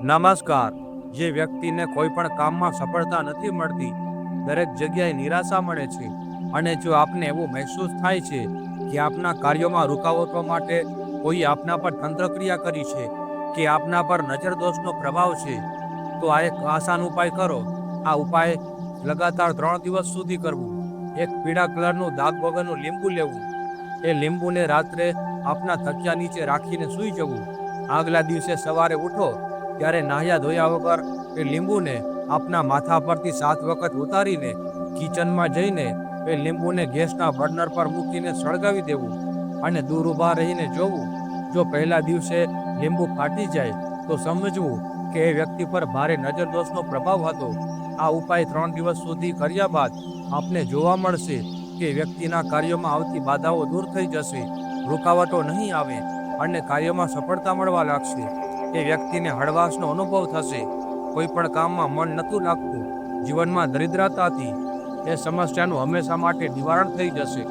નમસ્કાર। જે વ્યક્તિને કોઈ પણ કામમાં સફળતા નથી મળતી, દરેક જગ્યાએ નિરાશા મળે છે, અને જો આપને એવું મહેસૂસ થાય છે કે આપના કાર્યોમાં રૂકાવટો માટે કોઈ આપના પર તંત્રક્રિયા કરી છે કે આપના પર નજરદોષનો પ્રભાવ છે, તો આ એક આસાન ઉપાય કરો। આ ઉપાય લગાતાર 3 દિવસ સુધી કરવું। એક પીળા કલરનું દાગ વગરનું લીંબુ લેવું। એ લીંબુને રાત્રે આપના તકિયા નીચે રાખીને સૂઈ જવું। આગલા દિવસે સવારે ઉઠો ત્યારે નાહ્યા ધોયા વગર એ લીંબુને આપના માથા પરથી 7 વખત ઉતારીને કિચનમાં જઈને એ લીંબુને ગેસના બર્નર પર મૂકીને સળગાવી દેવું અને દૂર ઊભા રહીને જોવું। જો પહેલા દિવસે લીંબુ ફાટી જાય તો સમજવું કે એ વ્યક્તિ પર ભારે નજરદોષનો પ્રભાવ હતો। આ ઉપાય 3 દિવસ સુધી કર્યા બાદ આપને જોવા મળશે કે વ્યક્તિના કાર્યોમાં આવતી બાધાઓ દૂર થઈ જશે, રૂકાવટો નહીં આવે અને કાર્યોમાં સફળતા મળવા લાગશે। એ વ્યક્તિને હળવાશનો અનુભવ થશે, કોઈ પણ કામમાં મન નહોતું લાગતું, જીવનમાં દરિદ્રતા હતી, એ સમસ્યાનું હંમેશા માટે નિવારણ થઈ જશે।